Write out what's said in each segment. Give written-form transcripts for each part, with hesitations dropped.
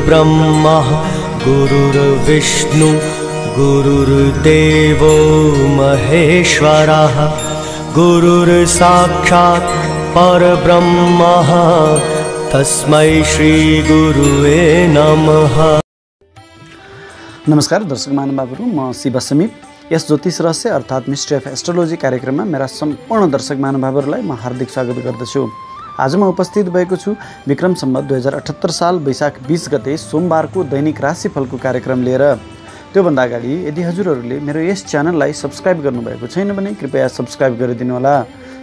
गुरुर्ब्रह्मा गुरुर्विष्णु गुरुर्देवो महेश्वरः गुरुर्साक्षात् परब्रह्म तस्मै श्री गुरुवे नमः। नमस्कार दर्शक महानुभावहरू, म शिव समीप। यस ज्योतिष रहस्य अर्थात् मिस्ट्री अफ एस्ट्रोलोजी कार्यक्रममा मेरा सम्पूर्ण दर्शक महानुभावहरूलाई म हार्दिक स्वागत गर्दछु। आज म उपस्थित भएको छु विक्रम सम्वत 2078 साल वैशाख 20 गते सोमबारको दैनिक राशिफलको कार्यक्रम लिएर। त्योभन्दा अगाडि यदि हजुरहरूले मेरो यस च्यानललाई सब्स्क्राइब गर्नुभएको छैन भने कृपया सब्स्क्राइब गरिदिनु होला।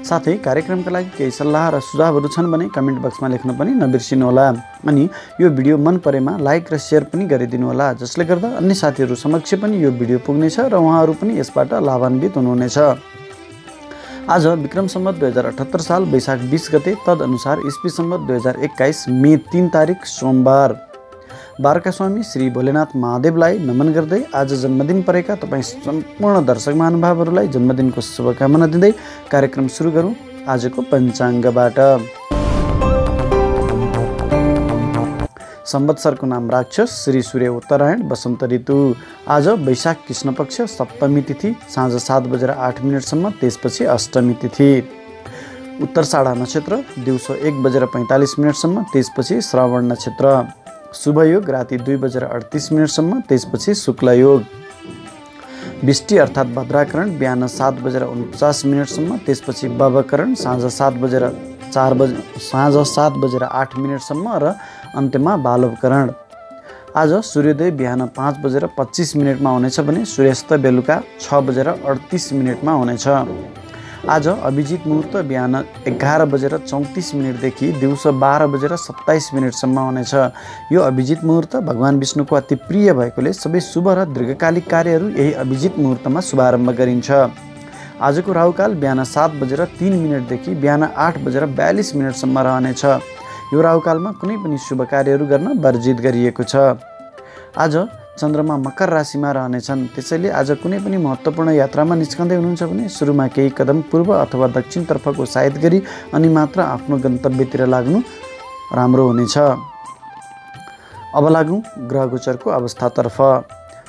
साथै कार्यक्रमका लागि केही सल्लाह र सुझावहरू छन् भने कमेन्ट बक्समा लेख्न पनि नबिर्सिनु होला। अनि यो भिडियो मन परेमा लाइक र सेयर पनि गरिदिनु होला, जसले गर्दा अन्य साथीहरू समक्ष पनि यो भिडियो पुग्नेछ र उहाँहरू पनि यसबाट लाभान्वित हुनुहुनेछ। आज विक्रम सम्वत 2078 साल वैशाख 20 गते तदनुसार ईस्वी सम्वत 2021 मे 3 तारिक सोमबार। बारका स्वामी श्री भोलेनाथ महादेवलाई नमन गर्दै आज जन्मदिन परेका तपाईँ सम्पूर्ण दर्शक महानुभावहरूलाई जन्मदिनको शुभकामना दिँदै कार्यक्रम सुरु गरौँ आजको पञ्चाङ्गबाट। संवत्सरको नाम राक्षस, श्री सूर्य उत्तरायण, वसन्त ऋतु। आज वैशाख कृष्ण पक्ष, सप्तमी तिथि साँझ 7:08 त्यसपछि अष्टमी तिथि। उत्तरषाढा नक्षत्र दिउँसो 1:45 त्यसपछि श्रवण नक्षत्र। शुभ योग राति 2:38 त्यसपछि शुक्ल योग। बिष्टि अर्थात् भद्राकरण बिहान 7:49 त्यसपछि बभकरण साँझ 7:08 र अन्त्यमा बालवकरण। आज सूर्योदय बिहान 5:25 हुनेछ भने सूर्यास्त बेलुका 6:38 हुनेछ। आज अभिजित मुहुर्त बिहान 11:34 देखि दिउँसो 12:27 हुनेछ। यो अभिजित मुहुर्त भगवान विष्णुको अति प्रिय भएकोले सबै शुभ र दीर्घकालिक कार्यहरू यही अभिजित मुहुर्तमा शुभारम्भ गरिन्छ। आजको राहुकाल बिहान 7:03 देखि बिहान 8:42 रहनेछ। यो राहुकालमा कुनै पनि शुभ कार्यहरू गर्न वर्जित गरिएको छ। आज चन्द्रमा मकर राशिमा रहनेछन्, त्यसैले आज कुनै पनि महत्त्वपूर्ण यात्रामा निस्कँदै हुनुहुन्छ भने सुरुमा केही कदम पूर्व अथवा दक्षिणतर्फको सायद गरी अनि मात्र आफ्नो गन्तव्यतिर लाग्नु राम्रो हुनेछ। अब लागौँ ग्रह गोचरको अवस्थातर्फ।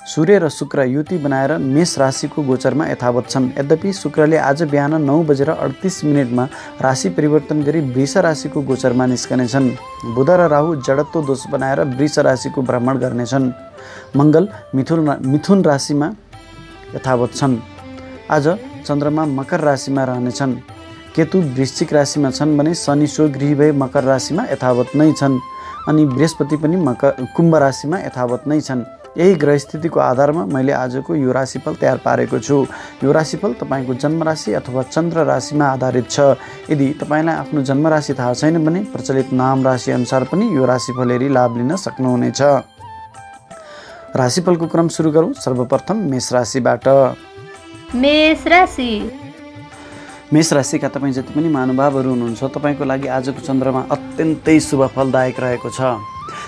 सूर्य र शुक्र युति बनाएर मेष राशिको गोचरमा यथावत छन्। यद्यपि शुक्रले आज बिहान 9:38 राशि परिवर्तन गरी वृष राशिको गोचरमा निस्कनेछन्। बुध र राहु जडत्व दोष बनाएर वृष राशिको भ्रमण गर्नेछन्। मङ्गल मिथुन राशिमा यथावत छन्। आज चन्द्रमा मकर राशिमा रहनेछन्। केतु वृश्चिक राशिमा छन् भने शनि स्वगृही भए मकर राशिमा यथावत नै छन्। अनि बृहस्पति पनि कुम्भ राशिमा यथावत नै छन्। यही ग्रह स्थितिको आधारमा मैले आजको यो राशिफल तयार पारेको छु। यो राशिफल तपाईँको जन्म राशि अथवा चन्द्र राशिमा आधारित छ। यदि तपाईँलाई आफ्नो जन्म राशि थाहा छैन भने प्रचलित नाम राशि अनुसार पनि यो राशिफल हेरी लाभ लिन सक्नुहुनेछ। राशिफलको क्रम सुरु गरौँ। सर्वप्रथम मेष राशिबाट। मेष राशिका तपाईँ जति पनि महानुभावहरू हुनुहुन्छ, तपाईँको लागि आजको चन्द्रमा अत्यन्तै शुभ फलदायक रहेको छ।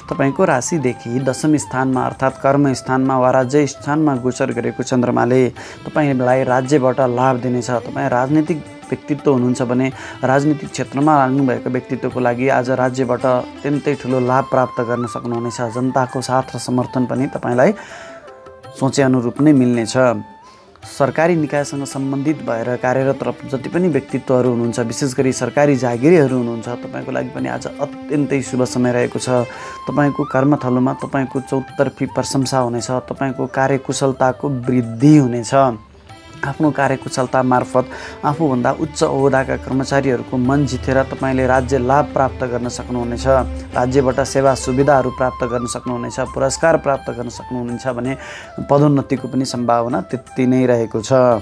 तपाईँको राशिदेखि दशम स्थानमा अर्थात् कर्म स्थानमा वा राज्य स्थानमा गोचर गरेको चन्द्रमाले तपाईँलाई राज्यबाट लाभ दिनेछ। तपाईँ राजनीतिक व्यक्तित्व हुनुहुन्छ भने राजनीतिक क्षेत्रमा लाग्नुभएको व्यक्तित्वको लागि आज राज्यबाट अत्यन्तै ठुलो लाभ प्राप्त गर्न सक्नुहुनेछ। जनताको साथ र समर्थन पनि तपाईँलाई सोचे अनुरूप नै मिल्नेछ। सरकारी निकायसँग सम्बन्धित भएर कार्यरत जति पनि व्यक्तित्वहरू हुनुहुन्छ, विशेष गरी सरकारी जागिरीहरू हुनुहुन्छ, तपाईँको लागि पनि आज अत्यन्तै शुभ समय रहेको छ। तपाईँको कर्मथलोमा तपाईँको चौतर्फी प्रशंसा हुनेछ। तपाईँको कार्यकुशलताको वृद्धि हुनेछ। आफ्नो कार्यकुशलता मार्फत आफूभन्दा उच्च ओहदाका कर्मचारीहरूको मन जितेर तपाईँले राज्य लाभ प्राप्त गर्न सक्नुहुनेछ। राज्यबाट सेवा सुविधाहरू प्राप्त गर्न सक्नुहुनेछ। पुरस्कार प्राप्त गर्न सक्नुहुनेछ भने पदोन्नतिको पनि सम्भावना त्यति नै रहेको छ।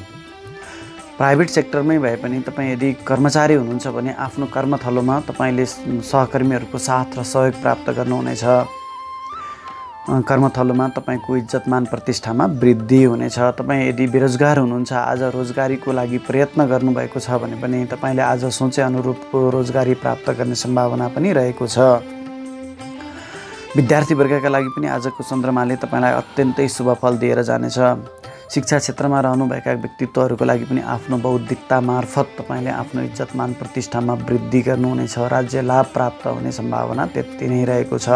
प्राइभेट सेक्टरमै भए पनि तपाईँ यदि कर्मचारी हुनुहुन्छ भने आफ्नो कर्मथलोमा तपाईँले सहकर्मीहरूको साथ र सहयोग प्राप्त गर्नुहुनेछ। कर्मथलोमा तपाईँको इज्जतमान प्रतिष्ठामा वृद्धि हुनेछ। तपाईँ यदि बेरोजगार हुनुहुन्छ, आज रोजगारीको लागि प्रयत्न गर्नुभएको छ भने पनि तपाईँले आज सोचे अनुरूपको रोजगारी प्राप्त गर्ने सम्भावना पनि रहेको छ। विद्यार्थी वर्गका लागि पनि आजको चन्द्रमाले तपाईँलाई अत्यन्तै शुभ फल दिएर जानेछ। शिक्षा क्षेत्रमा रहनुभएका व्यक्तित्वहरूको लागि पनि आफ्नो बौद्धिकता मार्फत तपाईँले आफ्नो इज्जत मान प्रतिष्ठामा वृद्धि गर्नुहुनेछ। राज्य लाभ प्राप्त हुने सम्भावना त्यति नै रहेको छ।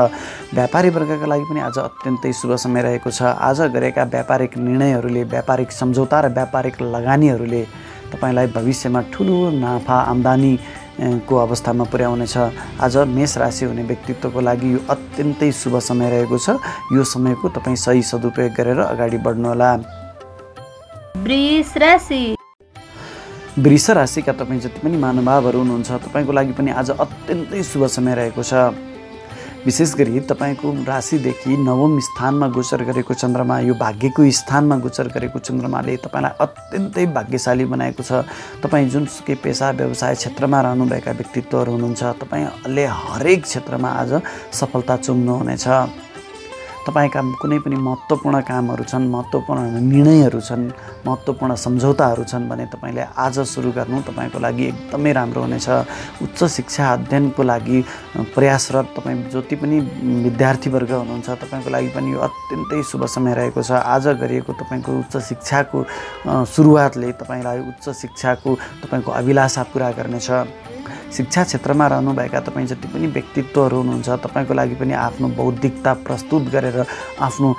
व्यापारी वर्गका लागि पनि आज अत्यन्तै शुभ समय रहेको छ। आज गरेका व्यापारिक निर्णयहरूले, व्यापारिक सम्झौता र व्यापारिक लगानीहरूले तपाईँलाई भविष्यमा ठुलो नाफा आम्दानी को अवस्थामा पुर्याउनेछ। आज मेष राशि हुने व्यक्तित्वको लागि यो अत्यन्तै शुभ समय रहेको छ। यो समयको तपाईँ सही सदुपयोग गरेर अगाडि बढ्नुहोला। वृष राशिका तपाईँ जति पनि महानुभावहरू हुनुहुन्छ तपाईँको लागि पनि आज अत्यन्तै शुभ समय रहेको छ। विशेष गरी तपाईँको राशिदेखि नवम स्थानमा गोचर गरेको चन्द्रमा, यो भाग्यको स्थानमा गोचर गरेको चन्द्रमाले तपाईँलाई अत्यन्तै भाग्यशाली बनाएको छ। तपाईँ जुनसुकै पेसा व्यवसाय क्षेत्रमा रहनुभएका व्यक्तित्वहरू हुनुहुन्छ तपाईँले हरेक क्षेत्रमा आज सफलता चुम्नुहुनेछ। तपाईँका कुनै पनि महत्त्वपूर्ण कामहरू छन्, महत्त्वपूर्ण निर्णयहरू छन्, महत्त्वपूर्ण सम्झौताहरू छन् भने तपाईँले आज सुरु गर्नु तपाईँको लागि एकदमै राम्रो हुनेछ। उच्च शिक्षा अध्ययनको लागि प्रयासरत तपाईँ जति पनि विद्यार्थीवर्ग हुनुहुन्छ तपाईँको लागि पनि यो अत्यन्तै शुभ समय रहेको छ। आज गरिएको तपाईँको उच्च शिक्षाको सुरुवातले तपाईँलाई उच्च शिक्षाको तपाईँको अभिलाषा पुरा गर्नेछ। शिक्षा क्षेत्रमा रहनुभएका तपाईँ जति पनि व्यक्तित्वहरू हुनुहुन्छ तपाईँको लागि पनि आफ्नो बौद्धिकता प्रस्तुत गरेर आफ्नो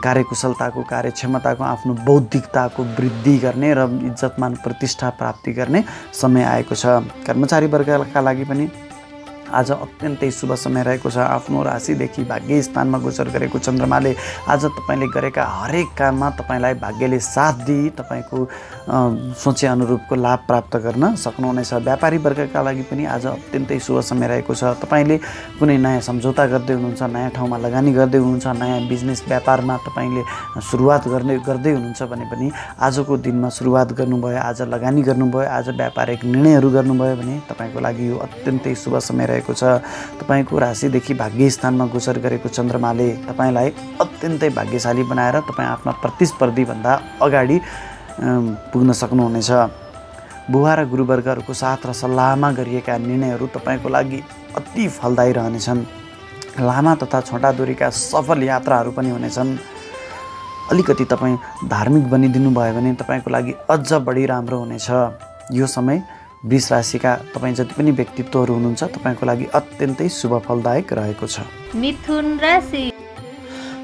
कार्यकुशलताको, कार्यक्षमताको, आफ्नो बौद्धिकताको वृद्धि गर्ने र इज्जतमान प्रतिष्ठा प्राप्ति गर्ने समय आएको छ। कर्मचारी वर्गका लागि पनि आज अत्यन्तै शुभ समय रहेको छ। आफ्नो राशिदेखि भाग्य स्थानमा गोचर गरेको चन्द्रमाले आज तपाईँले गरेका हरेक काममा तपाईँलाई भाग्यले साथ दिई तपाईँको सोचे अनुरूपको लाभ प्राप्त गर्न सक्नुहुनेछ। व्यापारी वर्गका लागि पनि आज अत्यन्तै शुभ समय रहेको छ। तपाईँले कुनै नयाँ सम्झौता गर्दै हुनुहुन्छ, नयाँ ठाउँमा लगानी गर्दै हुनुहुन्छ, नयाँ बिजनेस व्यापारमा तपाईँले सुरुवात गर्दै हुनुहुन्छ भने पनि आजको दिनमा सुरुवात गर्नुभयो, आज लगानी गर्नुभयो, आज व्यापारिक निर्णयहरू गर्नुभयो भने तपाईँको लागि यो अत्यन्तै शुभ समय रहेको छ। तपाईँको राशिदेखि भाग्य स्थानमा गोचर गरेको चन्द्रमाले तपाईँलाई अत्यन्तै भाग्यशाली बनाएर तपाईँ आफ्ना प्रतिस्पर्धीभन्दा अगाडि पुग्न सक्नुहुनेछ। बुवा र गुरुवर्गहरूको साथ र सल्लाहमा गरिएका निर्णयहरू तपाईँको लागि अति फलदायी रहनेछन्। लामा तथा छोटा दूरीका सफल यात्राहरू पनि हुनेछन्। अलिकति तपाईँ धार्मिक बनिदिनु भयो भने तपाईँको लागि अझ बढी राम्रो हुनेछ। यो समय वृष राशिका तपाईँ जति पनि व्यक्तित्वहरू हुनुहुन्छ तपाईँको लागि अत्यन्तै शुभ फलदायक रहेको छ।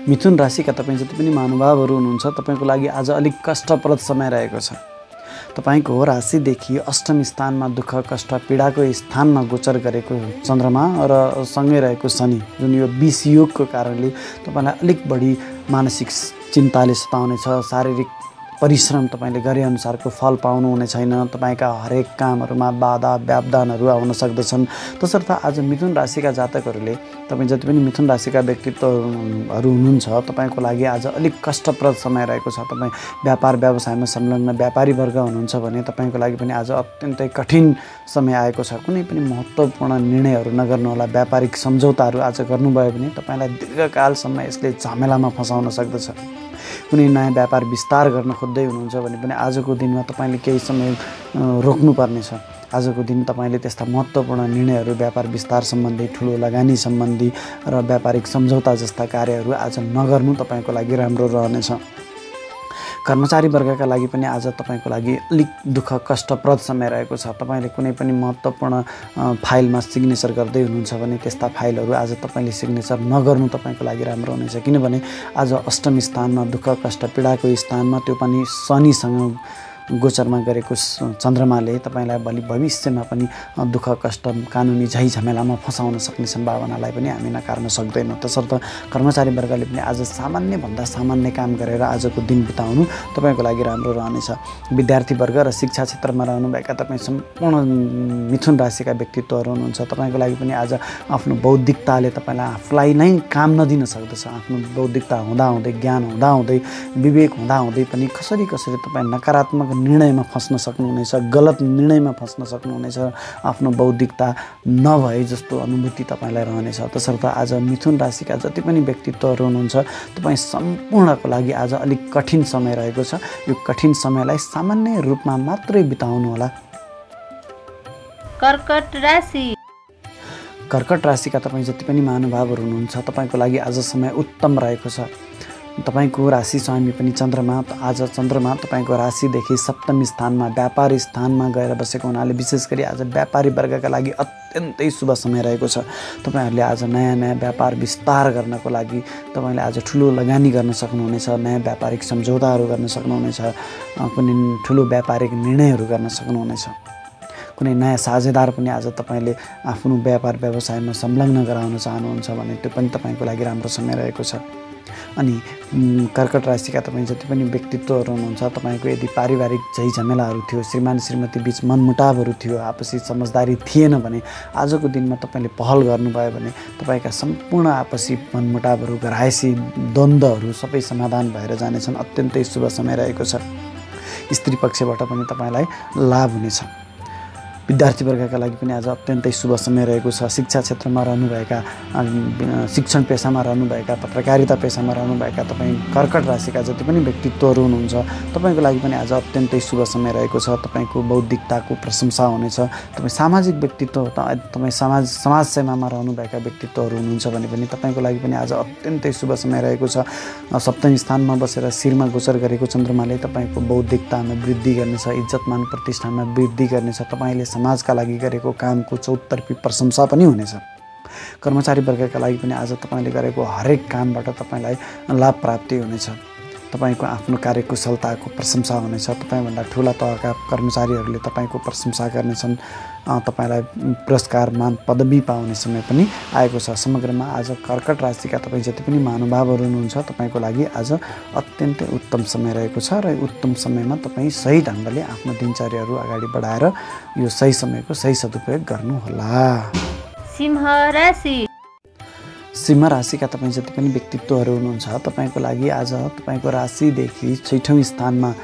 मिथुन राशिका तपाईँ जति पनि महानुभावहरू हुनुहुन्छ तपाईँको लागि आज अलिक कष्टप्रद समय रहेको छ। तपाईँको राशिदेखि अष्टम स्थानमा दुःख कष्ट पीडाको स्थानमा गोचर गरेको चन्द्रमा र सँगै रहेको शनि, जुन यो विषयोगको कारणले तपाईँलाई अलिक बढी मानसिक चिन्ताले सताउनेछ। शारीरिक परिश्रम तपाईँले गरे अनुसारको फल पाउनुहुने छैन। तपाईँका हरेक कामहरूमा बाधा व्यवधानहरू आउन सक्दछन्। तसर्थ आज मिथुन राशिका जातकहरूले, तपाईँ जति पनि मिथुन राशिका व्यक्तित्वहरू हुनुहुन्छ तपाईँको लागि आज अलिक कष्टप्रद समय रहेको छ। तपाईँ व्यापार व्यवसायमा संलग्न व्यापारी वर्ग हुनुहुन्छ भने तपाईँको लागि पनि आज अत्यन्तै कठिन समय आएको छ। कुनै पनि महत्त्वपूर्ण निर्णयहरू नगर्नुहोला। व्यापारिक सम्झौताहरू आज गर्नुभयो भने तपाईँलाई दीर्घकालसम्म यसले झमेलामा फसाउन सक्दछ। कुनै नयाँ व्यापार विस्तार गर्न खोज्दै हुनुहुन्छ भने पनि आजको दिनमा तपाईँले केही समय रोक्नुपर्नेछ। आजको दिन तपाईँले त्यस्ता महत्त्वपूर्ण निर्णयहरू, व्यापार विस्तार सम्बन्धी, ठुलो लगानी सम्बन्धी र व्यापारिक सम्झौता जस्ता कार्यहरू आज नगर्नु तपाईँको लागि राम्रो रहनेछ। कर्मचारी वर्गका लागि पनि आज तपाईँको लागि अलिक दुःख कष्टप्रद समय रहेको छ। तपाईँले कुनै पनि महत्त्वपूर्ण फाइलमा सिग्नेचर गर्दै हुनुहुन्छ भने त्यस्ता फाइलहरू आज तपाईँले सिग्नेचर नगर्नु तपाईँको लागि राम्रो हुनेछ। किनभने आज अष्टम स्थानमा दुःख कष्ट पीडाको स्थानमा, त्यो पनि शनिसँग गोचरमा गरेको चन्द्रमाले तपाईँलाई भविष्यमा पनि दुःख कष्ट कानुनी झैझमेलामा फसाउन सक्ने सम्भावनालाई पनि हामी नकार्न सक्दैनौँ। तसर्थ कर्मचारी वर्गले पनि आज सामान्यभन्दा सामान्य काम गरेर आजको दिन बिताउनु तपाईँको लागि राम्रो रहनेछ। विद्यार्थी वर्ग र शिक्षा क्षेत्रमा रहनुभएका तपाईँ सम्पूर्ण मिथुन राशिका व्यक्तित्वहरू हुनुहुन्छ तपाईँको लागि पनि आज आफ्नो बौद्धिकताले तपाईँलाई आफूलाई नै काम नदिन सक्दछ। आफ्नो बौद्धिकता हुँदाहुँदै, ज्ञान हुँदाहुँदै, विवेक हुँदाहुँदै पनि कसरी तपाईँ नकारात्मक निर्णयमा फस्न सक्नुहुनेछ, गलत निर्णयमा फस्न सक्नुहुनेछ। आफ्नो बौद्धिकता नभए जस्तो अनुभूति तपाईँलाई रहनेछ। तसर्थ आज मिथुन राशिका जति पनि व्यक्तित्वहरू हुनुहुन्छ तपाईँ सम्पूर्णको लागि आज अलिक कठिन समय रहेको छ। यो कठिन समयलाई सामान्य रूपमा मात्रै बिताउनु होला। कर्कट राशिका तपाईँ जति पनि महानुभावहरू हुनुहुन्छ तपाईँको लागि आज समय उत्तम रहेको छ। तपाईको राशि स्वामी पनि चन्द्रमा। आज चन्द्रमा तपाईको राशिदेखि सप्तमी स्थानमा व्यापारी स्थानमा गएर बसेको हुनाले विशेष गरी आज व्यापारी वर्गका लागि अत्यन्तै शुभ समय रहेको छ। तपाईहरूले आज नयाँ नयाँ व्यापार विस्तार गर्नको लागि तपाईले आज ठुलो लगानी गर्न सक्नुहुनेछ। नयाँ व्यापारिक सम्झौताहरू गर्न सक्नुहुनेछ। कुनै ठुलो व्यापारिक निर्णयहरू गर्न सक्नुहुनेछ। कुनै नयाँ साझेदार पनि आज तपाईले आफ्नो व्यापार व्यवसायमा संलग्न गराउन चाहनुहुन्छ भने त्यो पनि तपाईको लागि राम्रो समय रहेको छ। अनि कर्कट राशिका तपाईँ जति पनि व्यक्तित्वहरू हुनुहुन्छ, तपाईँको यदि पारिवारिक झैझमेलाहरू थियो, श्रीमान श्रीमती बीच मनमुटावहरू थियो, आपसी समझदारी थिएन भने आजको दिनमा तपाईँले पहल गर्नुभयो भने तपाईँका सम्पूर्ण आपसी मनमुटावहरू, घरायसी द्वन्द्वहरू सबै समाधान भएर जानेछन्। अत्यन्तै शुभ समय रहेको छ। स्त्री पक्षबाट पनि तपाईँलाई लाभ हुनेछ। विद्यार्थी वर्गका लागि पनि आज अत्यन्तै शुभ समय रहेको छ। शिक्षा क्षेत्रमा रहनुभएका, शिक्षण पेसामा रहनुभएका, पत्रकारिता पेसामा रहनुभएका तपाईँ कर्कट राशिका जति पनि व्यक्तित्वहरू हुनुहुन्छ तपाईँको लागि पनि आज अत्यन्तै शुभ समय रहेको छ। तपाईँको बौद्धिकताको प्रशंसा हुनेछ। तपाईँ सामाजिक व्यक्तित्व, तपाईँ समाज सेवामा रहनुभएका व्यक्तित्वहरू हुनुहुन्छ भने पनि तपाईँको लागि पनि आज अत्यन्तै शुभ समय रहेको छ। सप्तमी स्थानमा बसेर शिरमा गोचर गरेको चन्द्रमाले तपाईँको बौद्धिकतामा वृद्धि गर्नेछ, इज्जतमान प्रतिष्ठामा वृद्धि गर्नेछ। तपाईँले समाजका लागि गरेको कामको चौतर्फी प्रशंसा पनि हुनेछ। कर्मचारी वर्गका लागि पनि आज तपाईँले गरेको हरेक कामबाट तपाईँलाई लाभ प्राप्ति हुनेछ। तपाईँको आफ्नो कार्यकुशलताको प्रशंसा हुनेछ। तपाईँभन्दा ठुला तहका कर्मचारीहरूले तपाईँको प्रशंसा गर्नेछन्। तपाईँलाई पुरस्कार, मान, पदवी पाउने समय पनि आएको छ। समग्रमा आज कर्कट राशिका तपाईँ जति पनि महानुभावहरू हुनुहुन्छ तपाईँको लागि आज अत्यन्तै उत्तम समय रहेको छ र उत्तम समयमा तपाईँ सही ढङ्गले आफ्नो दिनचर्याहरू अगाडि बढाएर यो सही समयको सही सदुपयोग गर्नुहोला। सिंह राशि। सिंह राशिका तपाईँ जति पनि व्यक्तित्वहरू हुनुहुन्छ तपाईँको लागि आज तपाईँको राशिदेखि 6औँ स्थानमा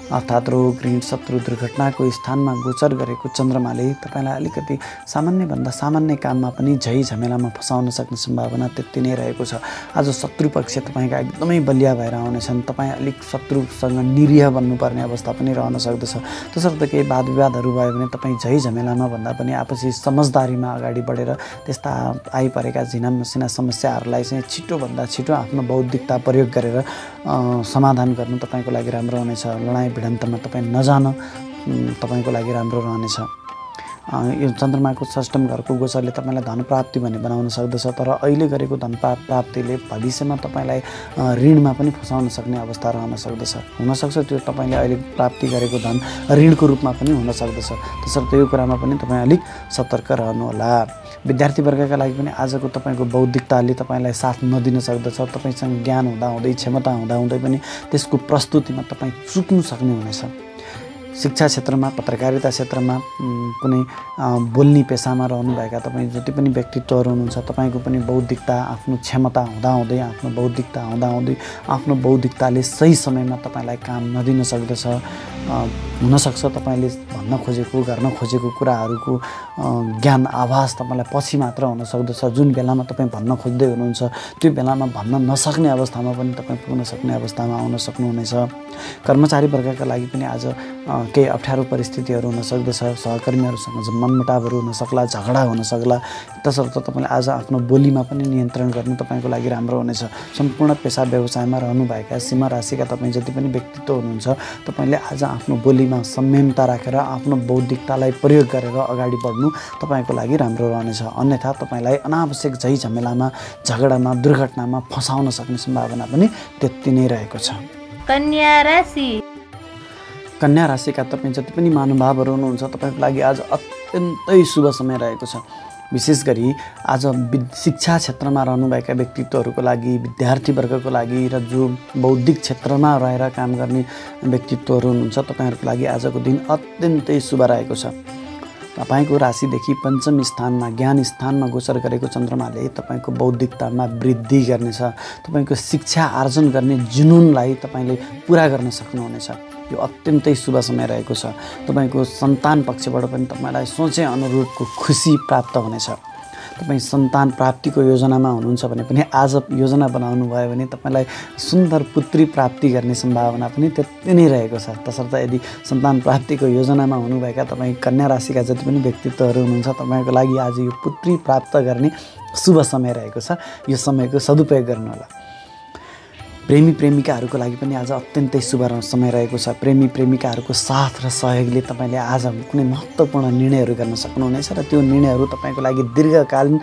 अर्थात् रोग, ऋण, शत्रु, दुर्घटनाको स्थानमा गोचर गरेको चन्द्रमाले तपाईँलाई अलिकति सामान्यभन्दा सामान्य काममा पनि झै झमेलामा फसाउन सक्ने सम्भावना त्यति नै रहेको छ। आज शत्रु पक्ष तपाईँका एकदमै बलिया भएर आउनेछन्। तपाईँ अलिक शत्रुसँग निरीह बन्नुपर्ने अवस्था पनि रहन सक्दछ। तसर्थ केही वाद विवादहरू भयो भने तपाईँ झै झमेलामा भन्दा पनि आपसी समझदारीमा अगाडि बढेर त्यस्ता आइपरेका झिना मसिना समस्याहरूलाई चाहिँ छिटोभन्दा छिटो आफ्नो बौद्धिकता प्रयोग गरेर समाधान गर्नु तपाईँको लागि राम्रो हुनेछ। लडाइँ भिडन्तमा तपाईँ नजान तपाईँको लागि राम्रो रहनेछ। यो चन्द्रमाको षष्ठम घरको गोचरले तपाईँलाई धन प्राप्ति भन्ने बनाउन सक्दछ। तर अहिले गरेको धन प्राप्तिले भविष्यमा तपाईँलाई ऋणमा पनि फसाउन सक्ने अवस्था रहन सक्दछ। हुनसक्छ त्यो तपाईँले अहिले प्राप्ति गरेको धन ऋणको रूपमा पनि हुन सक्दछ। तसर्थ यो कुरामा पनि तपाईँ अलिक सतर्क रहनुहोला। विद्यार्थी वर्गका लागि पनि आजको तपाईँको बौद्धिकताले तपाईँलाई साथ नदिन सक्दछ। तपाईँसँग ज्ञान हुँदाहुँदै, क्षमता हुँदाहुँदै पनि त्यसको प्रस्तुतिमा तपाईँ चुक्नु सक्ने हुनेछ। शिक्षा क्षेत्रमा, पत्रकारिता क्षेत्रमा, कुनै बोल्ने पेसामा रहनुभएका तपाईँ जति पनि व्यक्तित्वहरू हुनुहुन्छ तपाईँको पनि बौद्धिकता, आफ्नो क्षमता हुँदाहुँदै, आफ्नो बौद्धिकता हुँदाहुँदै आफ्नो बौद्धिकताले सही समयमा तपाईँलाई काम नदिन सक्दछ। हुनसक्छ तपाईँले भन्न खोजेको, गर्न खोजेको कुराहरूको ज्ञान आभास तपाईँलाई पछि मात्र हुन सक्दछ। जुन बेलामा तपाईँ भन्न खोज्दै हुनुहुन्छ त्यो बेलामा भन्न नसक्ने अवस्थामा पनि तपाईँ पुग्न सक्ने अवस्थामा आउन सक्नुहुनेछ। कर्मचारी वर्गका लागि पनि आज केही अप्ठ्यारो परिस्थितिहरू हुन सक्दछ। सहकर्मीहरूसँग मनमुटावहरू हुन सक्ला, झगडा हुन सक्ला। तसर्थ तपाईँले आज आफ्नो बोलीमा पनि नियन्त्रण गर्नु तपाईँको लागि राम्रो हुनेछ। सम्पूर्ण पेसा व्यवसायमा रहनुभएका सिंह राशिका तपाईँ जति पनि व्यक्तित्व हुनुहुन्छ तपाईँले आज आफ्नो बोलीमा संयमता राखेर आफ्नो बौद्धिकतालाई प्रयोग गरेर अगाडि बढ्नु तपाईँको लागि राम्रो रहनेछ। अन्यथा तपाईँलाई अनावश्यक झै झमेलामा, झगडामा, दुर्घटनामा फसाउन सक्ने सम्भावना पनि त्यति नै रहेको छ। कन्या राशि। कन्या राशिका तपाईँ जति पनि महानुभावहरू हुनुहुन्छ तपाईँको लागि आज अत्यन्तै शुभ समय रहेको छ। विशेष गरी आज शिक्षा क्षेत्रमा रहनुभएका व्यक्तित्वहरूको लागि, विद्यार्थी वर्गको लागि र जो बौद्धिक क्षेत्रमा रहेर काम गर्ने व्यक्तित्वहरू हुनुहुन्छ तपाईँहरूको लागि आजको दिन अत्यन्तै शुभ रहेको छ। तपाईँको राशिदेखि पञ्चम स्थानमा, ज्ञान स्थानमा गोचर गरेको चन्द्रमाले तपाईँको बौद्धिकतामा वृद्धि गर्नेछ। तपाईँको शिक्षा आर्जन गर्ने जुनूनलाई तपाईँले पुरा गर्न सक्नुहुनेछ। यो अत्यन्तै शुभ समय रहेको छ। तपाईँको सन्तान पक्षबाट पनि तपाईँलाई सोचे अनुरूपको खुसी प्राप्त हुनेछ। तपाईँ सन्तान प्राप्तिको योजनामा हुनुहुन्छ भने पनि आज योजना बनाउनु भयो भने तपाईँलाई सुन्दर पुत्री प्राप्ति गर्ने सम्भावना पनि त्यति नै रहेको छ। तसर्थ यदि सन्तान प्राप्तिको योजनामा हुनुभएका तपाईँ कन्या राशिका जति पनि व्यक्तित्वहरू हुनुहुन्छ तपाईँको लागि आज यो पुत्री प्राप्त गर्ने शुभ समय रहेको छ। यो समयको सदुपयोग गर्नुहोला। प्रेमी प्रेमिकाहरूको लागि पनि आज अत्यन्तै शुभ समय रहेको छ। प्रेमी प्रेमिकाहरूको साथ र सहयोगले तपाईँले आज कुनै महत्त्वपूर्ण निर्णयहरू गर्न सक्नुहुनेछ र त्यो निर्णयहरू तपाईँको लागि दीर्घकालीन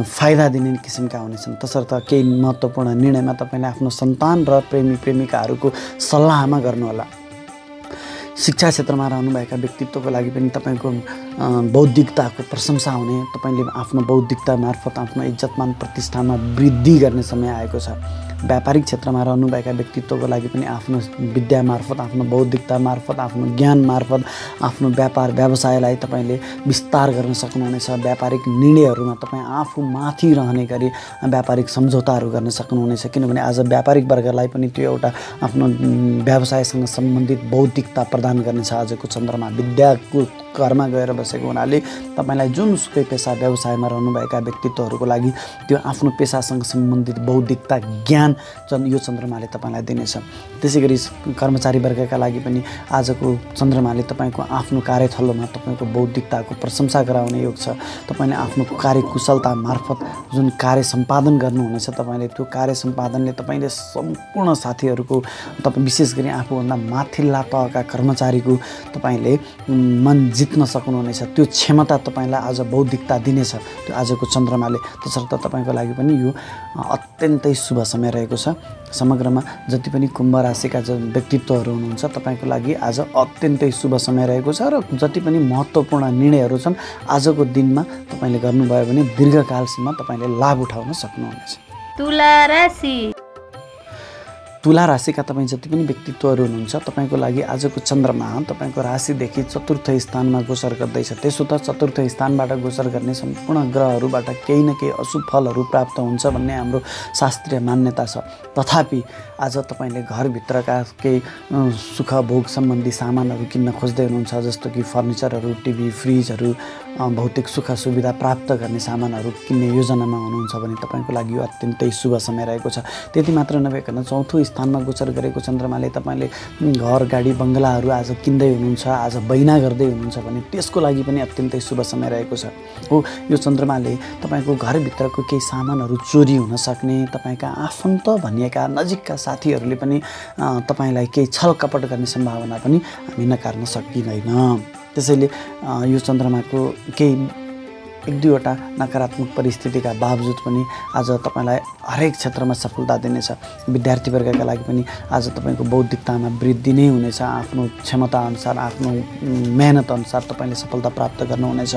फाइदा दिने किसिमका हुनेछन्। तसर्थ केही महत्त्वपूर्ण निर्णयमा तपाईँले आफ्नो सन्तान र प्रेमी प्रेमिकाहरूको सल्लाहमा गर्नुहोला। शिक्षा क्षेत्रमा रहनुभएका व्यक्तित्वको लागि पनि तपाईँको बौद्धिकताको प्रशंसा हुने, तपाईँले आफ्नो बौद्धिकता मार्फत आफ्नो इज्जतमान प्रतिष्ठानमा वृद्धि गर्ने समय आएको छ। व्यापारिक क्षेत्रमा रहनुभएका व्यक्तित्वको लागि पनि आफ्नो विद्या मार्फत, आफ्नो बौद्धिकता मार्फत, आफ्नो ज्ञान मार्फत आफ्नो व्यापार व्यवसायलाई तपाईँले विस्तार गर्न सक्नुहुनेछ। व्यापारिक निर्णयहरूमा तपाईँ आफू माथि रहने गरी व्यापारिक सम्झौताहरू गर्न सक्नुहुनेछ, किनभने आज व्यापारिक वर्गलाई पनि त्यो एउटा आफ्नो व्यवसायसँग सम्बन्धित बौद्धिकता प्रदान गर्नेछ। आजको चन्द्रमा विद्याको घरमा गएर बसेको हुनाले तपाईँलाई जुनसुकै पेसा व्यवसायमा रहनुभएका व्यक्तित्वहरूको लागि त्यो आफ्नो पेसासँग सम्बन्धित बौद्धिकता ज्ञान यो चन्द्रमाले तपाईँलाई दिनेछ। त्यसै गरी कर्मचारी वर्गका लागि पनि आजको चन्द्रमाले तपाईँको आफ्नो कार्यथलोमा तपाईँको बौद्धिकताको प्रशंसा गराउने योग छ। तपाईँले आफ्नो कार्यकुशलता मार्फत जुन कार्य सम्पादन गर्नुहुनेछ, तपाईँले त्यो कार्य सम्पादनले तपाईँले सम्पूर्ण साथीहरूको विशेष गरी आफूभन्दा माथिल्ला तहका कर्मचारीको तपाईँले मन जित्न सक्नुहुनेछ। त्यो क्षमता तपाईँलाई आज बौद्धिकता दिनेछ त्यो आजको चन्द्रमाले। तसर्थ तपाईँको लागि पनि यो अत्यन्तै शुभ समय रहेको छ। समग्रमा जति पनि कुम्भ राशिका व्यक्तित्वहरू हुनुहुन्छ तपाईँको लागि आज अत्यन्तै शुभ समय रहेको छ र जति पनि महत्त्वपूर्ण निर्णयहरू छन् आजको दिनमा तपाईँले गर्नुभयो भने दीर्घकालसम्म तपाईँले लाभ उठाउन सक्नुहुनेछ। तुला राशि। तुला राशिका तपाईँ जति पनि व्यक्तित्वहरू हुनुहुन्छ तपाईँको लागि आजको चन्द्रमा तपाईँको राशिदेखि चतुर्थ स्थानमा गोचर गर्दैछ। त्यसो त चतुर्थ स्थानबाट गोचर गर्ने सम्पूर्ण ग्रहहरूबाट केही न केही अशुभ फलहरू प्राप्त हुन्छ भन्ने हाम्रो शास्त्रीय मान्यता छ। तथापि आज तपाईँले घरभित्रका केही सुख भोग सम्बन्धी सामानहरू किन्न खोज्दै हुनुहुन्छ, जस्तो कि फर्निचरहरू, टिभी, फ्रिजहरू, भौतिक सुख सुविधा प्राप्त गर्ने सामानहरू किन्ने योजनामा हुनुहुन्छ भने तपाईँको लागि यो अत्यन्तै शुभ समय रहेको छ। त्यति मात्र नभइकन चौथो स्थानमा गोचर गरेको चन्द्रमाले तपाईँले घर, गाडी, बङ्गलाहरू आज किन्दै हुनुहुन्छ, आज बैना गर्दै हुनुहुन्छ भने त्यसको लागि पनि अत्यन्तै शुभ समय रहेको छ। हो, यो चन्द्रमाले तपाईँको घरभित्रको केही सामानहरू चोरी हुन सक्ने, तपाईँका आफन्त भनिएका नजिकका साथीहरूले पनि तपाईँलाई केही छलकपट गर्ने सम्भावना पनि हामी नकार्न सकिँदैन। त्यसैले यो चन्द्रमाको केही एक दुईवटा नकारात्मक परिस्थितिका बावजुद पनि आज तपाईँलाई हरेक क्षेत्रमा सफलता दिनेछ। विद्यार्थी वर्गका लागि पनि आज तपाईँको बौद्धिकतामा वृद्धि नै हुनेछ। आफ्नो क्षमता अनुसार, आफ्नो मेहनत अनुसार तपाईँले सफलता प्राप्त गर्नुहुनेछ।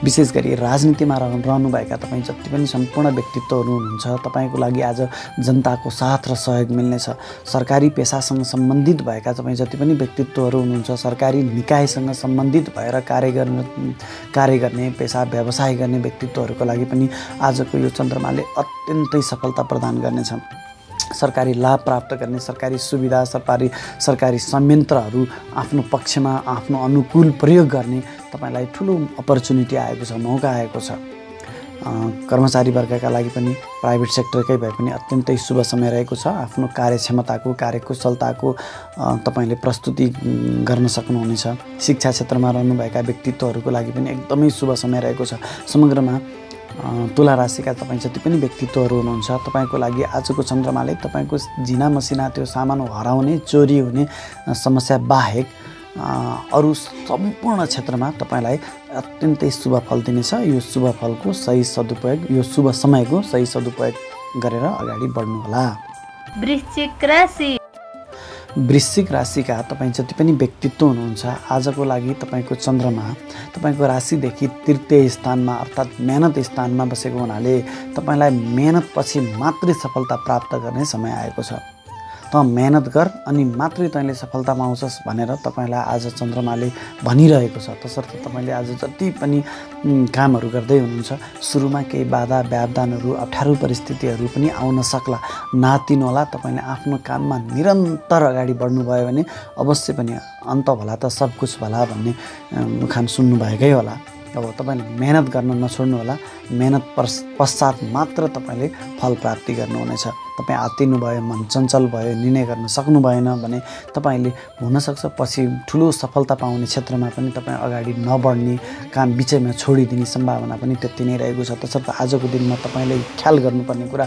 विशेष गरी राजनीतिमा रहनुभएका तपाईँ जति पनि सम्पूर्ण व्यक्तित्वहरू हुनुहुन्छ तपाईँको लागि आज जनताको साथ र सहयोग मिल्नेछ। सरकारी पेसासँग सम्बन्धित भएका तपाईँ जति पनि व्यक्तित्वहरू हुनुहुन्छ, सरकारी निकायसँग सम्बन्धित भएर कार्य गर्ने पेसा व्यवसाय गर्ने व्यक्तित्वहरूको लागि पनि आजको यो चन्द्रमाले अत्यन्तै सफलता प्रदान गर्नेछ। सरकारी लाभ प्राप्त गर्ने, सरकारी सुविधा, सरकारी संयन्त्रहरू आफ्नो पक्षमा आफ्नो अनुकूल प्रयोग गर्ने तपाईँलाई ठुलो अपर्च्युनिटी आएको छ, मौका आएको छ। कर्मचारी वर्गका लागि पनि प्राइभेट सेक्टरकै भए पनि अत्यन्तै शुभ समय रहेको छ। आफ्नो कार्यक्षमताको, कार्यकुशलताको तपाईँले प्रस्तुति गर्न सक्नुहुनेछ। शिक्षा क्षेत्रमा रहनुभएका व्यक्तित्वहरूको लागि पनि एकदमै शुभ समय रहेको छ। समग्रमा तुला राशिका तपाईँ जति पनि व्यक्तित्वहरू हुनुहुन्छ तपाईँको लागि आजको चन्द्रमाले तपाईँको झिना मसिना त्यो सामान हराउने, चोरी हुने समस्या बाहेक अरू सम्पूर्ण क्षेत्रमा तपाईँलाई अत्यन्तै शुभ फल दिनेछ। यो शुभ फलको सही सदुपयोग, यो शुभ समयको सही सदुपयोग गरेर अगाडि बढ्नुहोला। वृश्चिक राशि। वृश्चिक राशिका तपाईँ जति पनि व्यक्तित्व हुनुहुन्छ आजको लागि तपाईँको चन्द्रमा तपाईँको राशिदेखि तृतीय स्थानमा अर्थात् मेहनत स्थानमा बसेको हुनाले तपाईँलाई मेहनतपछि मात्रै सफलता प्राप्त गर्ने समय आएको छ। त मेहनत गर अनि मात्रै तैँले सफलता पाउँछस् भनेर तपाईँलाई आज चन्द्रमाले भनिरहेको छ। तसर्थ तपाईँले आज जति पनि कामहरू गर्दै हुनुहुन्छ सुरुमा केही बाधा व्यवधानहरू, अप्ठ्यारो परिस्थितिहरू पनि आउन सक्ला, नातिनुहोला। तपाईँले आफ्नो काममा निरन्तर अगाडि बढ्नुभयो भने अवश्य पनि अन्त भला त सब कुछ भला भन्ने उखान सुन्नुभएकै होला। अब तपाईँले मेहनत गर्न नछोड्नुहोला। मेहनत पश्चात मात्र तपाईँले फल प्राप्ति गर्नुहुनेछ। तपाईँ आत्तिनु भयो, मन चञ्चल भयो, निर्णय गर्न सक्नु भएन भने तपाईँले हुनसक्छ पछि ठुलो सफलता पाउने क्षेत्रमा पनि तपाईँ अगाडि नबढ्ने, काम बिचैमा छोडिदिने सम्भावना पनि त्यति नै रहेको छ। तसर्थ आजको दिनमा तपाईँले ख्याल गर्नुपर्ने कुरा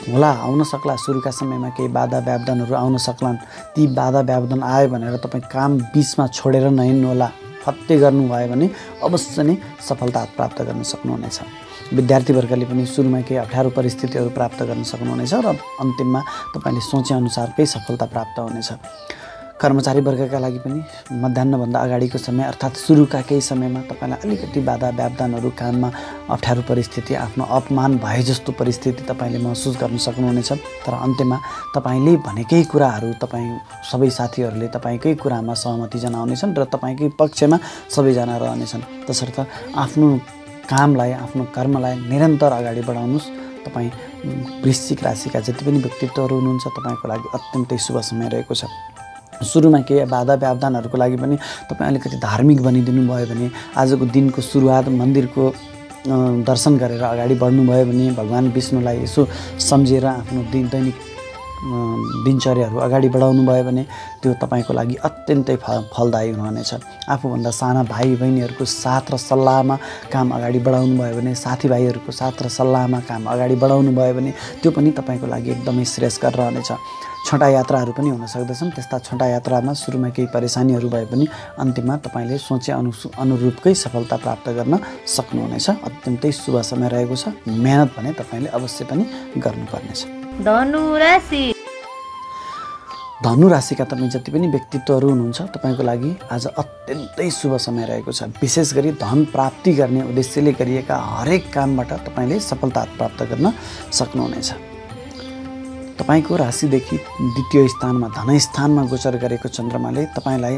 होला, आउन सक्ला। सुरुका समयमा केही बाधा व्यवधानहरू आउन सक्लान्। ती बाधा व्यवधान आयो भनेर तपाईँ काम बिचमा छोडेर नहिँड्नु होला। फत्ते गर्नुभयो भने अवश्य नै सफलता प्राप्त गर्न सक्नुहुनेछ। विद्यार्थीवर्गले पनि सुरुमा केही अप्ठ्यारो परिस्थितिहरू प्राप्त गर्न सक्नुहुनेछ र अन्तिममा तपाईँले सोचेअनुसारकै सफलता प्राप्त हुनेछ। कर्मचारी वर्गका लागि पनि मध्याह्नभन्दा अगाडिको समय अर्थात् सुरुका केही समयमा तपाईँलाई अलिकति बाधा व्यवधानहरू, काममा अप्ठ्यारो परिस्थिति, आफ्नो अपमान भए जस्तो परिस्थिति तपाईँले महसुस गर्न सक्नुहुनेछ। तर अन्त्यमा तपाईँले भनेकै कुराहरू तपाईँ सबै साथीहरूले तपाईँकै कुरामा सहमति जनाउनेछन् र तपाईँकै पक्षमा सबैजना रहनेछन्। तसर्थ आफ्नो कामलाई, आफ्नो कर्मलाई निरन्तर अगाडि बढाउनुहोस्। तपाईँ वृश्चिक राशिका जति पनि व्यक्तित्वहरू हुनुहुन्छ तपाईँको लागि अत्यन्तै शुभ समय रहेको छ। सुरुमा केही बाधा व्यवधानहरूको लागि पनि तपाईँ अलिकति धार्मिक बनिदिनु भयो भने, आजको दिनको सुरुवात मन्दिरको दर्शन गरेर अगाडि बढ्नुभयो भने, भगवान् विष्णुलाई यसो सम्झेर आफ्नो दैनिक दिनचर्याहरू अगाडि बढाउनु भयो भने त्यो तपाईँको लागि अत्यन्तै फलदायी हुनेछ। आफूभन्दा साना भाइ बहिनीहरूको साथ र सल्लाहमा काम अगाडि बढाउनु भयो भने, साथीभाइहरूको साथ र सल्लाहमा काम अगाडि बढाउनु भयो भने त्यो पनि तपाईँको लागि एकदमै श्रेयस्कर रहनेछ। छोटा यात्राहरू पनि हुन सक्दछन्। त्यस्ता छोटा यात्रामा सुरुमा केही परेशानीहरू भए पनि अन्तिममा तपाईँले सोचे अनुरूपकै सफलता प्राप्त गर्न सक्नुहुनेछ। अत्यन्तै शुभ समय रहेको छ। मेहनत भने तपाईँले अवश्य पनि गर्नुपर्नेछ। धनु राशि। धनु राशिका तपाईँ जति पनि व्यक्तित्वहरू हुनुहुन्छ तपाईँको लागि आज अत्यन्तै शुभ समय रहेको छ। विशेष गरी धन प्राप्ति गर्ने उद्देश्यले गरिएका हरेक कामबाट तपाईँले सफलता प्राप्त गर्न सक्नुहुनेछ। तपाईँको राशिदेखि द्वितीय स्थानमा धनस्थानमा गोचर गरेको चन्द्रमाले तपाईँलाई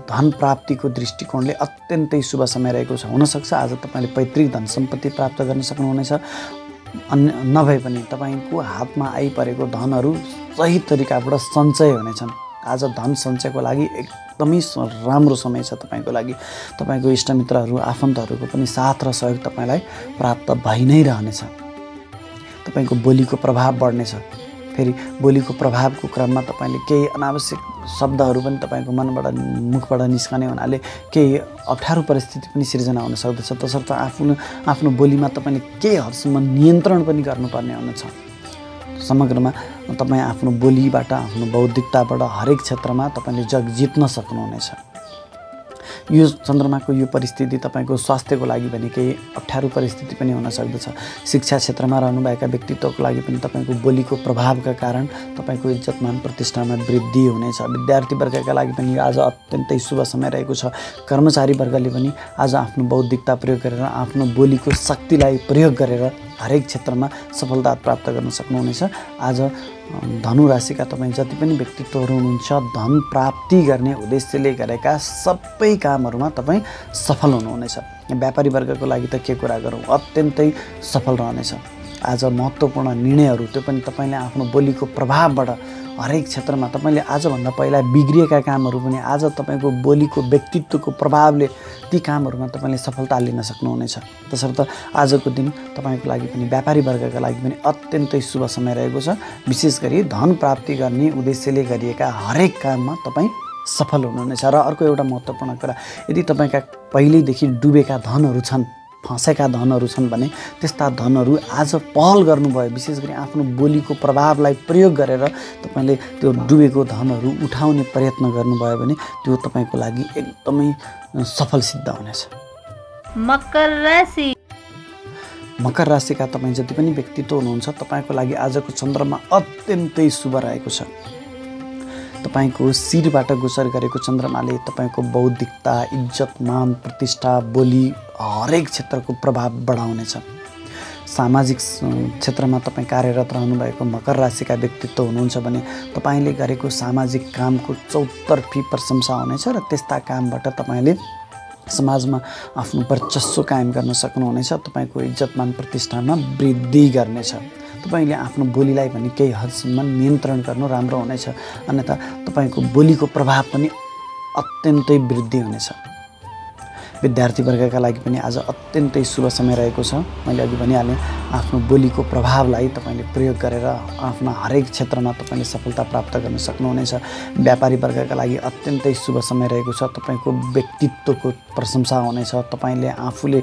धन प्राप्तिको दृष्टिकोणले अत्यन्तै शुभ समय रहेको छ। हुनसक्छ आज तपाईँले पैतृक धन सम्पत्ति प्राप्त गर्न सक्नुहुनेछ। नभए पनि तपाईँको हातमा आइपरेको धनहरू सही तरिकाबाट सञ्चय हुनेछन्। आज धन सञ्चयको लागि एकदमै राम्रो समय छ तपाईँको लागि। तपाईँको इष्टमित्रहरू, आफन्तहरूको पनि साथ र सहयोग तपाईँलाई प्राप्त भइ नै रहनेछ। तपाईँको बोलीको प्रभाव बढ्नेछ। फेरि बोलीको प्रभावको क्रममा तपाईँले केही अनावश्यक शब्दहरू पनि तपाईँको मुखबाट निस्कने हुनाले केही अप्ठ्यारो परिस्थिति पनि सिर्जना हुन सक्दछ। तसर्थ आफ्नो बोलीमा तपाईँले केही हदसम्म नियन्त्रण पनि गर्नुपर्ने हुनेछ। समग्रमा तपाईँ आफ्नो बोलीबाट, आफ्नो बौद्धिकताबाट हरेक क्षेत्रमा तपाईँले जग जित्न सक्नुहुनेछ। यो चन्द्रमाको यो परिस्थिति तपाईँको स्वास्थ्यको लागि भने केही अप्ठ्यारो परिस्थिति पनि हुन सक्दछ। शिक्षा क्षेत्रमा रहनुभएका व्यक्तित्वको लागि पनि तपाईँको बोलीको प्रभावका कारण तपाईँको इज्जतमान प्रतिष्ठामा वृद्धि हुनेछ। विद्यार्थी वर्गका लागि पनि आज अत्यन्तै शुभ समय रहेको छ। कर्मचारी वर्गले पनि आज आफ्नो बौद्धिकता प्रयोग गरेर, आफ्नो बोलीको शक्तिलाई प्रयोग गरेर हरेक क्षेत्रमा सफलता प्राप्त गर्न सक्नुहुनेछ। आज धनु राशिका तपाईँ जति पनि व्यक्तित्वहरू हुनुहुन्छ धन प्राप्ति गर्ने उद्देश्यले गरेका सबै कामहरूमा तपाईँ सफल हुनुहुनेछ। व्यापारी वर्गको लागि त के कुरा गरौँ, अत्यन्तै सफल रहनेछ। आज महत्त्वपूर्ण निर्णयहरू त्यो पनि तपाईँले आफ्नो बोलीको प्रभावबाट हरेक क्षेत्रमा तपाईँले आजभन्दा पहिला बिग्रिएका कामहरू पनि आज तपाईँको बोलीको व्यक्तित्वको प्रभावले ती कामहरूमा तपाईँले सफलता लिन सक्नुहुनेछ। तसर्थ आजको दिन तपाईँको लागि पनि व्यापारी वर्गका लागि पनि अत्यन्तै शुभ समय रहेको छ। विशेष गरी धन प्राप्ति गर्ने उद्देश्यले गरिएका हरेक काममा तपाईँ सफल हुनुहुनेछ। र अर्को एउटा महत्त्वपूर्ण कुरा, यदि तपाईँका पहिल्यैदेखि डुबेका धनहरू छन्, फँसेका धनहरू छन् भने त्यस्ता धनहरू आज पहल गर्नुभयो, विशेष गरी आफ्नो बोलीको प्रभावलाई प्रयोग गरेर तपाईँले त्यो डुबेको धनहरू उठाउने प्रयत्न गर्नुभयो भने त्यो तपाईँको लागि एकदमै सफल सिद्ध हुनेछ। मकर राशि। मकर राशिका तपाईँ जति पनि व्यक्तित्व हुनुहुन्छ तपाईँको लागि आजको चन्द्रमा अत्यन्तै शुभ रहेको छ। तपाईँको शिरबाट गोचर गरेको चन्द्रमाले तपाईँको बौद्धिकता, इज्जत, मान, प्रतिष्ठा, बोली हरेक क्षेत्रको प्रभाव बढाउनेछ। सामाजिक क्षेत्रमा तपाईँ कार्यरत रहनुभएको मकर राशिका व्यक्तित्व हुनुहुन्छ भने तपाईँले गरेको सामाजिक कामको चौतर्फी प्रशंसा हुनेछ र त्यस्ता कामबाट तपाईँले समाजमा आफ्नो वर्चस्व कायम गर्न सक्नुहुनेछ। तपाईँको इज्जतमान प्रतिष्ठामा वृद्धि गर्नेछ। तपाईँले आफ्नो बोलीलाई पनि केही हदसम्म नियन्त्रण गर्नु राम्रो हुनेछ, अन्यथा तपाईँको बोलीको प्रभाव पनि अत्यन्तै वृद्धि हुनेछ। विद्यार्थी वर्गका लागि पनि आज अत्यन्तै शुभ समय रहेको छ। मैले अघि भनिहालेँ आफ्नो बोलीको प्रभावलाई तपाईँले प्रयोग गरेर आफ्नो हरेक क्षेत्रमा तपाईँले सफलता प्राप्त गर्न सक्नुहुनेछ। व्यापारी वर्गका लागि अत्यन्तै शुभ समय रहेको छ। तपाईँको व्यक्तित्वको प्रशंसा हुनेछ। तपाईँले आफूले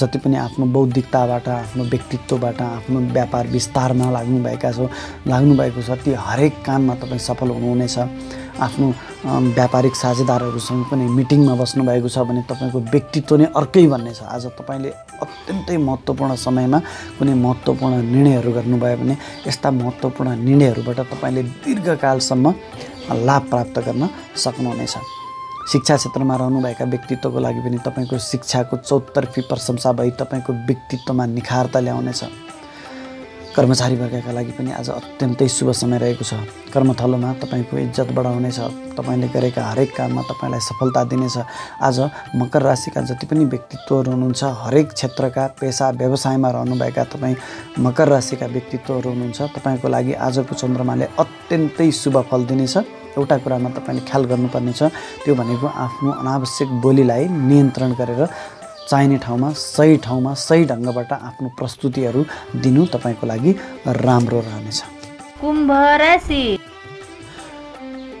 जति पनि आफ्नो बौद्धिकताबाट, आफ्नो व्यक्तित्वबाट आफ्नो व्यापार विस्तारमा लाग्नुभएको छ ती हरेक काममा तपाईँ सफल हुनुहुनेछ। आफ्नो व्यापारिक साझेदारहरूसँग पनि मिटिङमा बस्नुभएको छ भने तपाईँको व्यक्तित्व नै अर्कै भन्ने छ। आज तपाईँले अत्यन्तै महत्त्वपूर्ण समयमा कुनै महत्त्वपूर्ण निर्णयहरू गर्नुभयो भने यस्ता महत्त्वपूर्ण निर्णयहरूबाट तपाईँले दीर्घकालसम्म लाभ प्राप्त गर्न सक्नुहुनेछ। शिक्षा क्षेत्रमा रहनुभएका व्यक्तित्वको लागि पनि तपाईँको शिक्षाको चौतर्फी प्रशंसा भई तपाईँको व्यक्तित्वमा निखारता ल्याउनेछ। कर्मचारी वर्गका लागि पनि आज अत्यन्तै शुभ समय रहेको छ। कर्मथलोमा तपाईँको इज्जत बढाउनेछ। तपाईँले गरेका हरेक काममा तपाईँलाई सफलता दिनेछ। आज मकर राशिका जति पनि व्यक्तित्वहरू हुनुहुन्छ, हरेक क्षेत्रका पेसा व्यवसायमा रहनुभएका तपाईँ मकर राशिका व्यक्तित्वहरू हुनुहुन्छ, तपाईँको लागि आजको चन्द्रमाले अत्यन्तै शुभ फल दिनेछ। एउटा कुरामा तपाईँले ख्याल गर्नुपर्ने छ, त्यो भनेको आफ्नो अनावश्यक बोलीलाई नियन्त्रण गरेर चाहिने ठाउँमा सही ढङ्गबाट आफ्नो प्रस्तुतिहरू दिनु तपाईँको लागि राम्रो रहनेछ। कुम्भ राशि।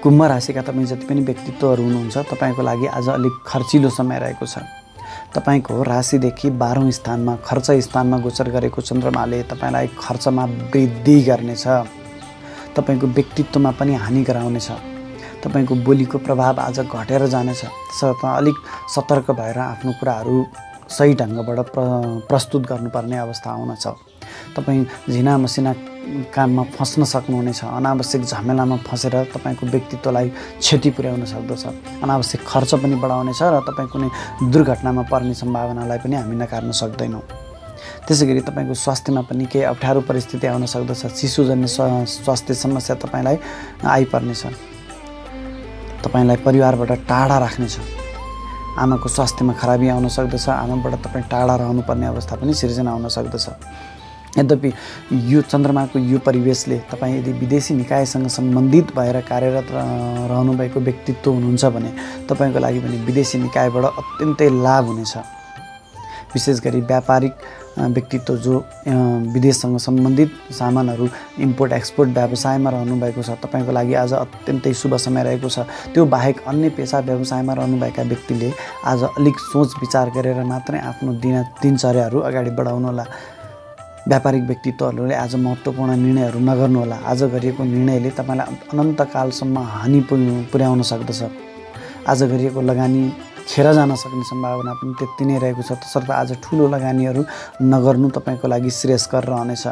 कुम्भ राशिका तपाईँ जति पनि व्यक्तित्वहरू हुनुहुन्छ, तपाईँको लागि आज अलिक खर्चिलो समय रहेको छ। तपाईँको राशिदेखि 12औं स्थानमा खर्च स्थानमा गोचर गरेको चन्द्रमाले तपाईँलाई खर्चमा वृद्धि गर्नेछ। तपाईँको व्यक्तित्वमा पनि हानि गराउनेछ। तपाईँको बोलीको प्रभाव आज घटेर जानेछ। त्यसर्थ अलिक सतर्क भएर आफ्नो कुराहरू सही ढङ्गबाट प्रस्तुत गर्नुपर्ने अवस्था आउनेछ। तपाईँ झिना मसिना काममा फस्न सक्नुहुनेछ। अनावश्यक झमेलामा फसेर तपाईँको व्यक्तित्वलाई क्षति पुर्याउन सक्दछ। अनावश्यक खर्च पनि बढाउनेछ र तपाईँ कुनै दुर्घटनामा पर्ने सम्भावनालाई पनि हामी नकार्न सक्दैनौँ। त्यसै गरी तपाईँको स्वास्थ्यमा पनि केही अप्ठ्यारो परिस्थिति आउन सक्दछ। शिशुजन्य स्वास्थ्य समस्या तपाईँलाई आइपर्नेछ। तपाईँलाई परिवारबाट टाढा राख्नेछ। आमाको स्वास्थ्यमा खराबी आउन सक्दछ। आमाबाट तपाईँ टाढा रहनुपर्ने अवस्था पनि सिर्जना हुन सक्दछ। यद्यपि यो चन्द्रमाको यो परिवेशले तपाईँ यदि विदेशी निकायसँग सम्बन्धित भएर कार्यरत रहनुभएको व्यक्तित्व हुनुहुन्छ भने तपाईँको लागि पनि विदेशी निकायबाट अत्यन्तै लाभ हुनेछ। विशेष गरी व्यापारिक व्यक्तित्व जो विदेशसँग सम्बन्धित सामानहरू इम्पोर्ट एक्सपोर्ट व्यवसायमा रहनुभएको छ, तपाईँको लागि आज अत्यन्तै शुभ समय रहेको छ। त्यो बाहेक अन्य पेसा व्यवसायमा रहनुभएका व्यक्तिले आज अलिक सोच विचार गरेर मात्रै आफ्नो दिनचर्याहरू अगाडि बढाउनुहोला। व्यापारिक व्यक्तित्वहरूले आज महत्त्वपूर्ण निर्णयहरू नगर्नुहोला। आज गरिएको निर्णयले तपाईँलाई अनन्तकालसम्म हानि पुर्याउन सक्दछ। आज गरिएको लगानी खेर जान सक्ने सम्भावना पनि त्यति नै रहेको छ। तसर्थ आज ठुलो लगानीहरू नगर्नु तपाईँको लागि श्रेयस्कर रहनेछ।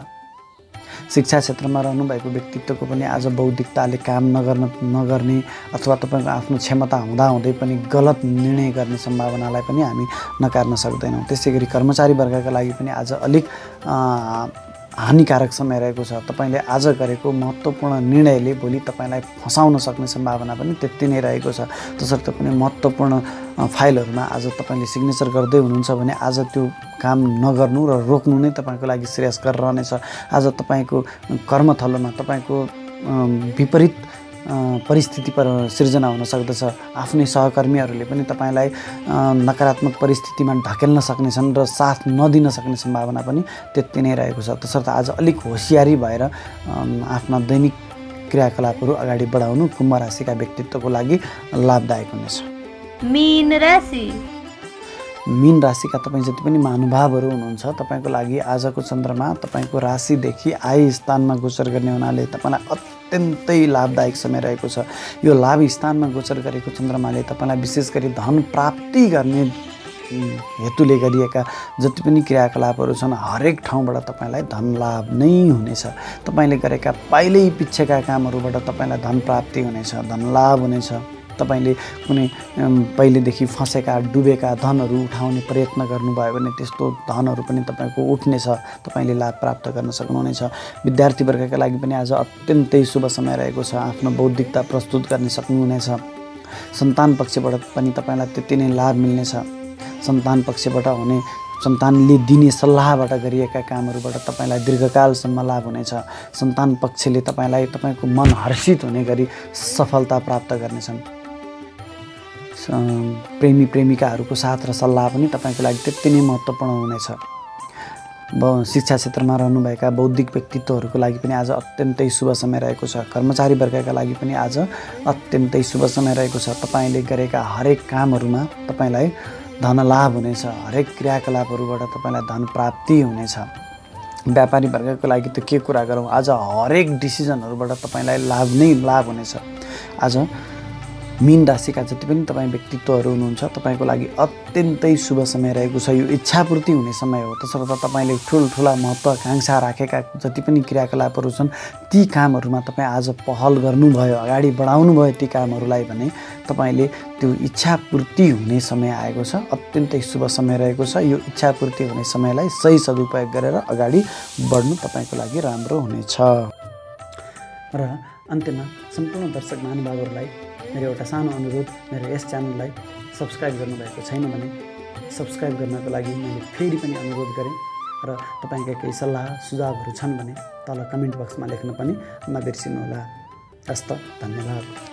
शिक्षा क्षेत्रमा रहनुभएको व्यक्तित्वको पनि आज बौद्धिकताले काम नगर्ने अथवा तपाईँको आफ्नो क्षमता हुँदाहुँदै पनि गलत निर्णय गर्ने सम्भावनालाई पनि हामी नकार्न सक्दैनौँ। त्यसै गरी कर्मचारी वर्गका लागि पनि आज अलिक हानिकारक समय रहेको छ। तपाईँले आज गरेको महत्त्वपूर्ण निर्णयले भोलि तपाईँलाई फसाउन सक्ने सम्भावना पनि त्यति नै रहेको छ। तसर्थ कुनै महत्त्वपूर्ण फाइलहरूमा आज तपाईँले सिग्नेचर गर्दै हुनुहुन्छ भने आज त्यो काम नगर्नु र रोक्नु नै तपाईँको लागि श्रेयस्कर रहनेछ। आज तपाईँको कर्मथलोमा तपाईँको विपरीत परिस्थिति सिर्जना हुन सक्दछ। आफ्नै सहकर्मीहरूले पनि तपाईँलाई नकारात्मक परिस्थितिमा ढकेल्न सक्नेछन् र साथ नदिन सक्ने सम्भावना पनि त्यति नै रहेको छ। तसर्थ आज अलिक होसियारी भएर आफ्ना दैनिक क्रियाकलापहरू अगाडि बढाउनु कुम्भ राशिका व्यक्तित्वको लागि लाभदायक हुनेछ। मीन राशि। मीन राशिका तपाईँ जति पनि महानुभावहरू हुनुहुन्छ, तपाईँको लागि आजको चन्द्रमा तपाईँको राशिदेखि आय स्थानमा गोचर गर्ने हुनाले तपाईँलाई अत्यन्तै लाभदायक समय रहेको छ। यो लाभ स्थानमा गोचर गरेको चन्द्रमाले तपाईँलाई विशेष गरी धन प्राप्ति गर्ने हेतुले गरिएका जति पनि क्रियाकलापहरू छन् हरेक ठाउँबाट तपाईँलाई धन लाभ नै हुनेछ। तपाईँले गरेका पहिल्यै पिछेका कामहरूबाट तपाईँलाई धन प्राप्ति हुनेछ, धन लाभ हुनेछ। तपाईँले कुनै पहिलेदेखि फँसेका डुबेका धनहरू उठाउने प्रयत्न गर्नुभयो भने त्यस्तो धनहरू पनि तपाईँको उठ्नेछ। तपाईँले लाभ प्राप्त गर्न सक्नुहुनेछ। विद्यार्थी वर्गका लागि पनि आज अत्यन्तै शुभ समय रहेको छ। आफ्नो बौद्धिकता प्रस्तुत गर्न सक्नुहुनेछ। सन्तान पक्षबाट पनि तपाईँलाई त्यति नै लाभ मिल्नेछ। सन्तान पक्षबाट हुने सन्तानले दिने सल्लाहबाट गरिएका कामहरूबाट तपाईँलाई दीर्घकालसम्म लाभ हुनेछ। सन्तान पक्षले तपाईँलाई तपाईँको मन हर्षित हुने गरी सफलता प्राप्त गर्नेछन्। प्रेमी प्रेमिकाहरूको साथ र सल्लाह पनि तपाईँको लागि त्यति नै महत्त्वपूर्ण हुनेछ। शिक्षा क्षेत्रमा रहनुभएका बौद्धिक व्यक्तित्वहरूको लागि पनि आज अत्यन्तै शुभ समय रहेको छ। कर्मचारी वर्गका लागि पनि आज अत्यन्तै शुभ समय रहेको छ। तपाईँले गरेका हरेक कामहरूमा तपाईँलाई धन लाभ हुनेछ। हरेक क्रियाकलापहरूबाट तपाईँलाई धन प्राप्ति हुनेछ। व्यापारी वर्गको लागि त के कुरा गरौँ, आज हरेक डिसिजनहरूबाट तपाईँलाई लाभ नै लाभ हुनेछ। आज मीन राशिका जति पनि तपाईँ व्यक्तित्वहरू हुनुहुन्छ तपाईँको लागि अत्यन्तै शुभ समय रहेको छ। यो इच्छापूर्ति हुने समय हो। तसर्थ तपाईँले ठुल्ठुला महत्त्वाकांक्षा राखेका जति पनि क्रियाकलापहरू छन् ती कामहरूमा तपाईँ आज पहल गर्नुभयो, अगाडि बढाउनु भयो ती कामहरूलाई भने तपाईँले त्यो इच्छापूर्ति हुने समय आएको छ। अत्यन्तै शुभ समय रहेको छ। यो इच्छापूर्ति हुने समयलाई सही सदुपयोग गरेर अगाडि बढ्नु तपाईँको लागि राम्रो हुनेछ। र अन्त्यमा सम्पूर्ण दर्शक महानुभावहरूलाई मेरो एउटा सानो अनुरोध, मेरो यस च्यानललाई सब्सक्राइब गर्नुभएको छैन भने सब्सक्राइब गर्नको लागि मैले फेरि पनि अनुरोध गरेँ। र तपाईँका केही सल्लाह सुझावहरू छन् भने तल कमेन्ट बक्समा लेख्न पनि नबिर्सिनुहोला। हस्त, धन्यवाद।